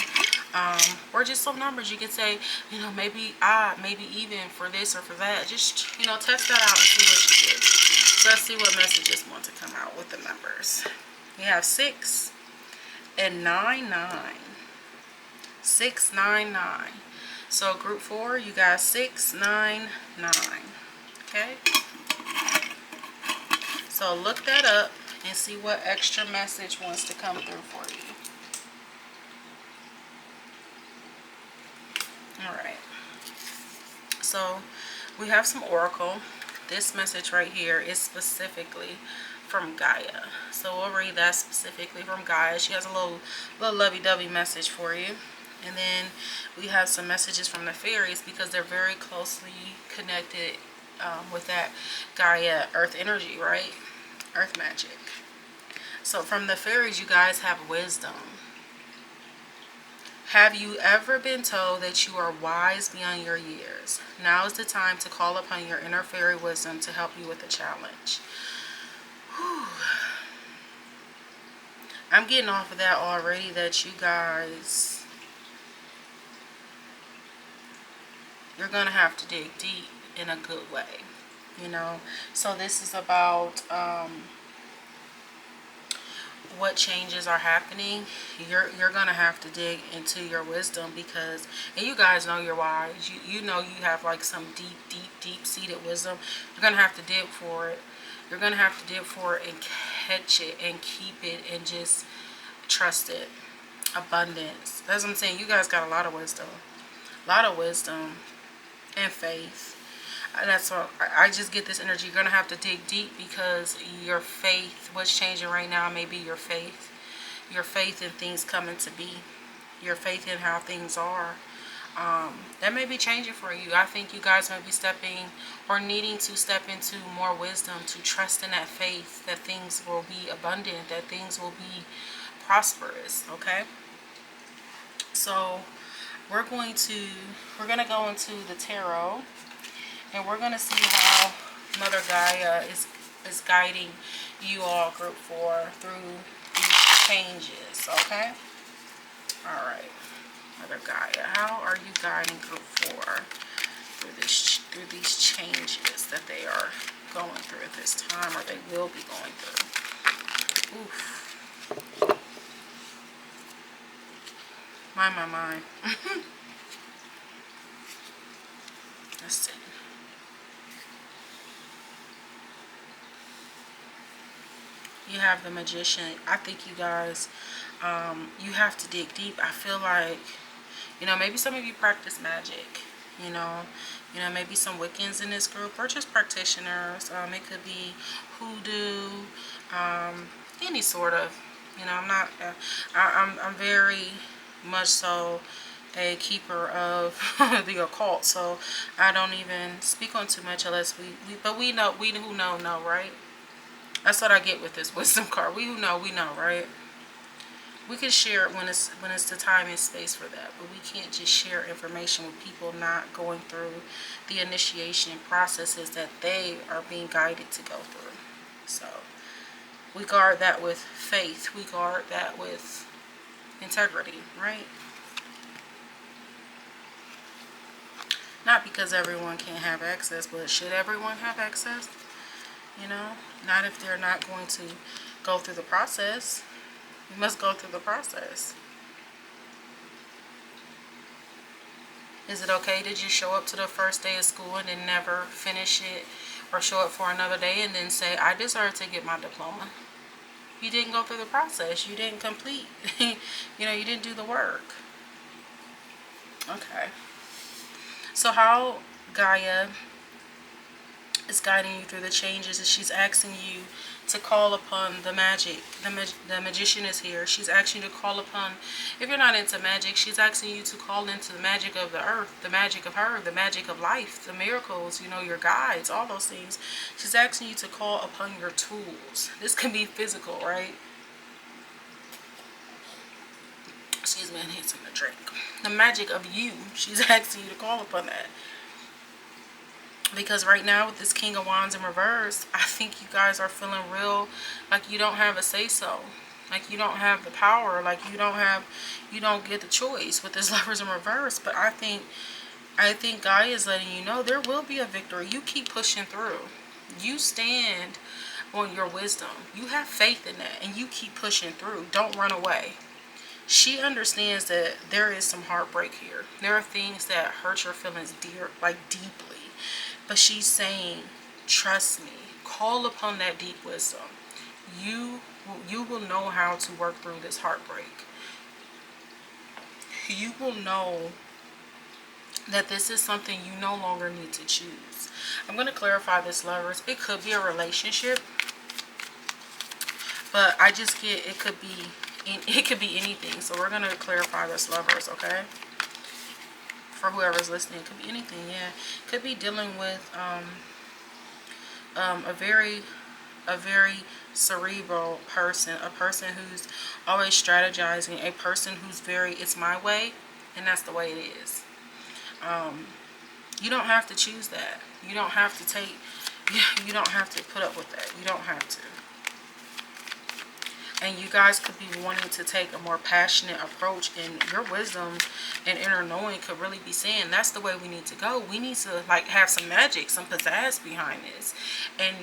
or just some numbers. You can say, you know, maybe maybe even for this or for that. Just, you know, test that out and see what you get. So let's see what messages want to come out with the numbers. We have 6 and 9. 699. So group 4, you got 699. Okay, so look that up and see what extra message wants to come through for you. Alright, so we have some oracle. This message right here is specifically from Gaia, so we'll read that specifically from Gaia. She has a little lovey-dovey message for you. And then we have some messages from the fairies, because they're very closely connected with that Gaia earth energy, right? Earth magic. So from the fairies, you guys have wisdom. Have you ever been told that you are wise beyond your years? Now is the time to call upon your inner fairy wisdom to help you with the challenge. Whew. I'm getting off of that already, that you guys, you're going to have to dig deep in a good way, you know. So this is about what changes are happening. You're gonna have to dig into your wisdom, because, and you guys know you're wise, you know you have like some deep seated wisdom. You're gonna have to dig for it. You're gonna have to dig for it and catch it and keep it and just trust it. Abundance, that's what I'm saying. You guys got a lot of wisdom and faith. That's what I just get this energy. You're gonna have to dig deep, because your faith, what's changing right now, may be your faith in things coming to be, your faith in how things are. That may be changing for you. I think you guys may be stepping or needing to step into more wisdom, to trust in that faith that things will be abundant, that things will be prosperous. Okay, so we're gonna go into the tarot. And we're going to see how Mother Gaia is guiding you all, group 4, through these changes, okay? Alright, Mother Gaia, how are you guiding group 4 through these changes that they are going through at this time, or they will be going through? Oof. My. Let's see. You have the Magician. I think you guys, you have to dig deep. I feel like, you know, maybe some of you practice magic, you know, maybe some Wiccans in this group, or just practitioners. It could be hoodoo, any sort of, you know, I'm very much so a keeper of the occult, so I don't even speak on too much unless but we know, we who know, right? That's what I get with this wisdom card. We who know, we know, right? We can share it when it's the time and space for that, but we can't just share information with people not going through the initiation processes that they are being guided to go through. So we guard that with faith. We guard that with integrity, right? Not because everyone can't have access, but should everyone have access? You know, not if they're not going to go through the process. You must go through the process. Is it okay to just show up to the first day of school and then never finish it, or show up for another day and then say, I deserve to get my diploma? You didn't go through the process. You didn't complete. You know, you didn't do the work. Okay. So how Gaia is guiding you through the changes is she's asking you to call upon the magic. The magician is here. She's asking you to call upon, if you're not into magic, she's asking you to call into the magic of the earth, the magic of her, the magic of life, the miracles, you know, your guides, all those things. She's asking you to call upon your tools. This can be physical, right? Excuse me, I need something to drink. The magic of you, she's asking you to call upon that. Because right now with this King of Wands in reverse, I think you guys are feeling real like you don't have a say-so. Like you don't have the power. Like you don't get the choice with this Lovers in reverse. But I think Gaia is letting you know there will be a victory. You keep pushing through. You stand on your wisdom. You have faith in that. And you keep pushing through. Don't run away. She understands that there is some heartbreak here. There are things that hurt your feelings deeply. But she's saying, trust me, call upon that deep wisdom. You will know how to work through this heartbreak. You will know that this is something you no longer need to choose. I'm going to clarify this, lovers. It could be a relationship, but I just get it could be anything. So we're going to clarify this, lovers, okay? For whoever's listening, it could be anything. Yeah, it could be dealing with a very cerebral person, a person who's always strategizing, a person who's very, it's my way and that's the way it is. You don't have to choose that. You don't have to you don't have to put up with that. You don't have to. And you guys could be wanting to take a more passionate approach, and your wisdom and inner knowing could really be saying that's the way we need to go. We need to like have some magic, some pizzazz behind this. And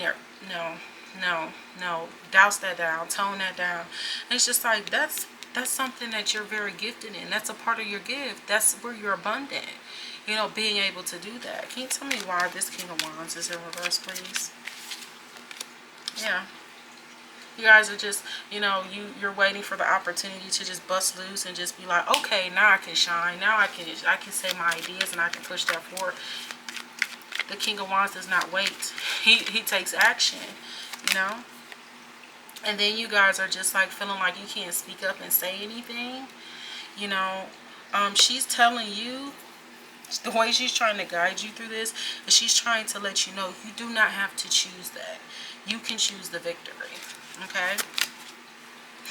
no, douse that down, tone that down. And it's just like that's something that you're very gifted in. That's a part of your gift. That's where you're abundant. You know, being able to do that. Can you tell me why this King of Wands is in reverse, please? Yeah. You guys are just, you know, you're waiting for the opportunity to just bust loose and just be like, okay, now I can shine. Now I can say my ideas and I can push that forward. The King of Wands does not wait. He takes action, you know. And then you guys are just like feeling like you can't speak up and say anything, you know. She's telling you, the way she's trying to guide you through this is she's trying to let you know you do not have to choose that. You can choose the victory. Okay?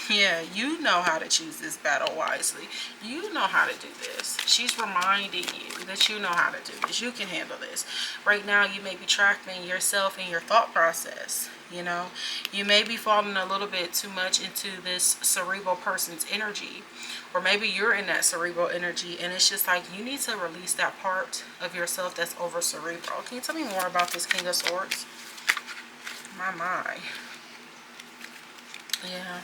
Yeah, you know how to choose this battle wisely. You know how to do this. She's reminding you that you know how to do this. You can handle this. Right now, you may be tracking yourself and your thought process. You know, you may be falling a little bit too much into this cerebral person's energy. Or maybe you're in that cerebral energy and it's just like you need to release that part of yourself that's over cerebral. Can you tell me more about this King of Swords? My. Yeah.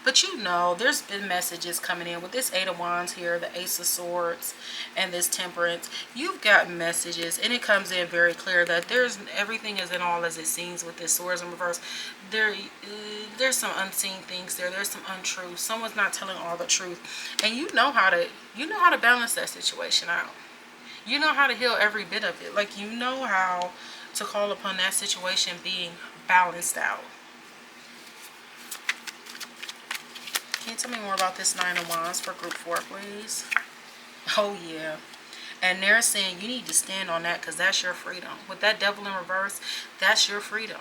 But you know, there's been messages coming in with this Eight of Wands here, the Ace of Swords, and this Temperance. You've got messages, and it comes in very clear that everything isn't all as it seems with this Swords in reverse. There's some unseen things there. There's some untruth. Someone's not telling all the truth, and you know how to balance that situation out. You know how to heal every bit of it. Like you know how to call upon that situation being balanced out. Can you tell me more about this Nine of Wands for group 4, please? Oh, yeah. And they're saying you need to stand on that because that's your freedom. With that Devil in reverse, that's your freedom.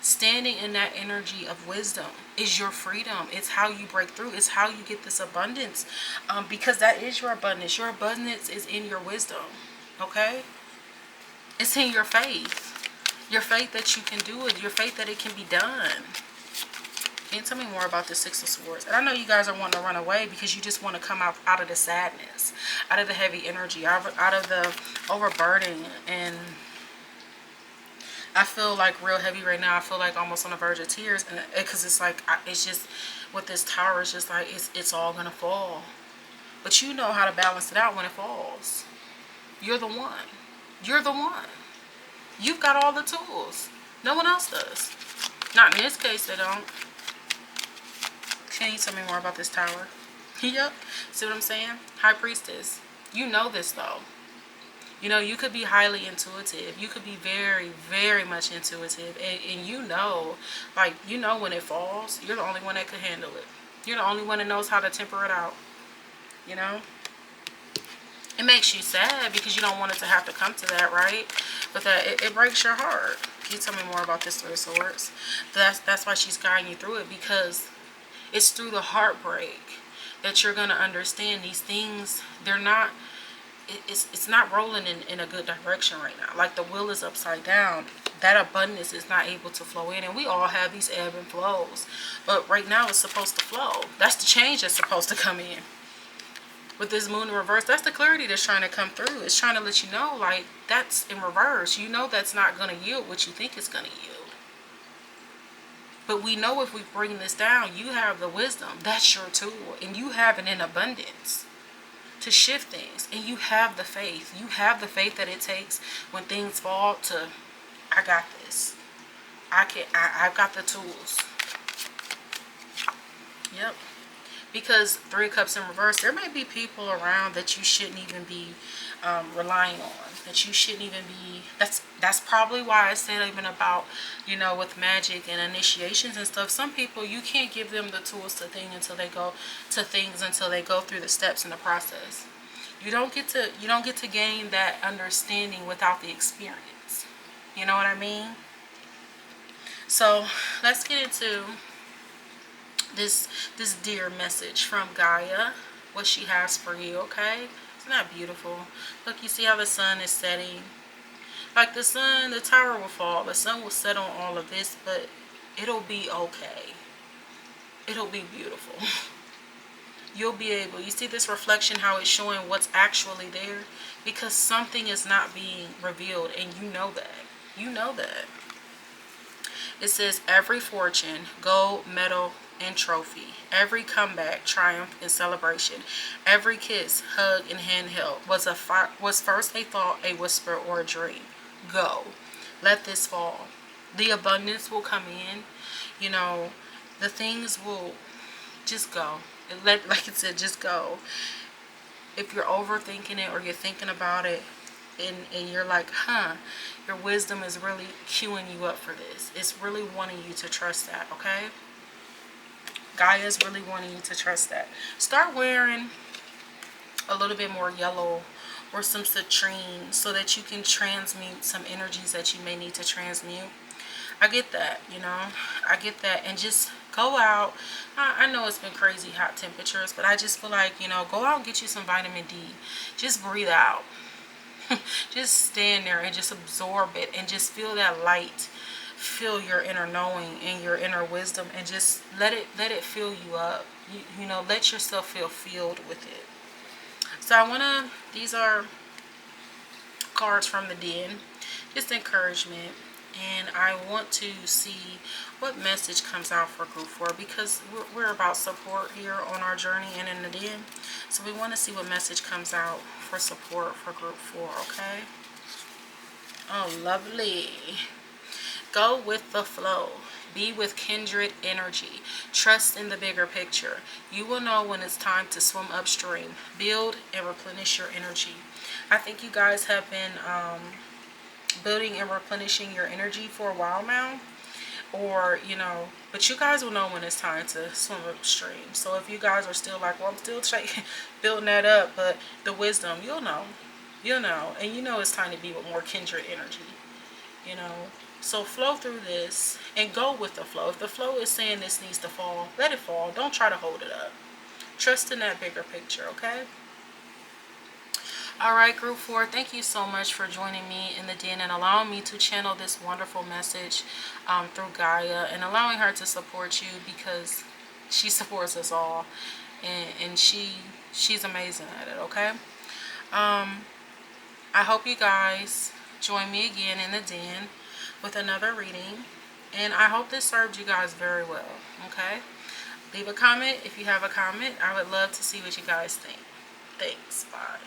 Standing in that energy of wisdom is your freedom. It's how you break through. It's how you get this abundance. Because that is your abundance. Your abundance is in your wisdom. Okay? It's in your faith. Your faith that you can do it. Your faith that it can be done. Can you tell me more about the Six of Swords? And I know you guys are wanting to run away because you just want to come out of the sadness, out of the heavy energy, out of the overburdening. And I feel like real heavy right now. I feel like almost on the verge of tears. Because it's like, it's just, with this tower, it's just like, it's all going to fall. But you know how to balance it out when it falls. You're the one. You're the one. You've got all the tools. No one else does. Not in this case, they don't. Can you tell me more about this tower? Yep. See what I'm saying? High Priestess. You know this, though. You know, you could be highly intuitive. You could be very, very much intuitive. And you know, like, you know when it falls, you're the only one that could handle it. You're the only one that knows how to temper it out. You know? It makes you sad because you don't want it to have to come to that, right? But that it breaks your heart. Can you tell me more about this Three of Swords? That's why she's guiding you through it, because it's through the heartbreak that you're going to understand these things. They're not, it's not rolling in a good direction right now. Like the wheel is upside down. That abundance is not able to flow in. And we all have these ebb and flows. But right now it's supposed to flow. That's the change that's supposed to come in. With this moon in reverse, that's the clarity that's trying to come through. It's trying to let you know, like, that's in reverse. You know that's not going to yield what you think it's going to yield. But we know if we bring this down, you have the wisdom. That's your tool. And you have it in abundance to shift things. And you have the faith. You have the faith that it takes when things fall to, I got this. I've got the tools. Yep. Because Three of Cups in reverse, there may be people around that you shouldn't even be relying on. That you shouldn't even be. That's probably why I said even about, you know, with magic and initiations and stuff. Some people, you can't give them the tools to think until they go to things, until they go through the steps in the process. You don't get to gain that understanding without the experience. You know what I mean? So let's get into this dear message from Gaia, what she has for you. Okay, isn't that beautiful? Look, you see how the sun is setting. Like the sun, the tower will fall, the sun will set on all of this, but it'll be okay. It'll be beautiful. You'll be able, you see this reflection, how it's showing what's actually there, because something is not being revealed, and you know that. You know that. It says every fortune, gold, medal, and trophy, every comeback, triumph, and celebration, every kiss, hug, and handheld was first a thought, a whisper, or a dream. Go. Let this fall. The abundance will come in. You know, the things will just go. Like it said, just go. If you're overthinking it or you're thinking about it, and you're like, your wisdom is really queuing you up for this. It's really wanting you to trust that, okay? Gaia is really wanting you to trust that. Start wearing a little bit more yellow or some citrine so that you can transmute some energies that you may need to transmute. I get that, you know. I get that. And just go out. I know it's been crazy hot temperatures, but I just feel like, you know, go out and get you some vitamin D. Just breathe out. Just stand there and just absorb it and just feel that light. Feel your inner knowing and your inner wisdom, and just let it fill you up. You know, let yourself feel filled with it. So these are cards from the den, just encouragement, and I want to see what message comes out for group 4, because we're about support here on our journey and in the den. So we want to see what message comes out for support for group 4, okay? Oh, lovely. Go with the flow. Be with kindred energy. Trust in the bigger picture. You will know when it's time to swim upstream. Build and replenish your energy. I think you guys have been building and replenishing your energy for a while now. Or, you know, but you guys will know when it's time to swim upstream. So if you guys are still like, well, I'm still building that up, but the wisdom, you'll know. You'll know. And you know it's time to be with more kindred energy. You know. So flow through this and go with the flow. If the flow is saying this needs to fall, let it fall. Don't try to hold it up. Trust in that bigger picture, okay? All right, group 4, thank you so much for joining me in the den and allowing me to channel this wonderful message through Gaia, and allowing her to support you, because she supports us all, and she's amazing at it, okay? I hope you guys join me again in the den with another reading, and I hope this served you guys very well, okay? Leave a comment if you have a comment. I would love to see what you guys think. Thanks. Bye.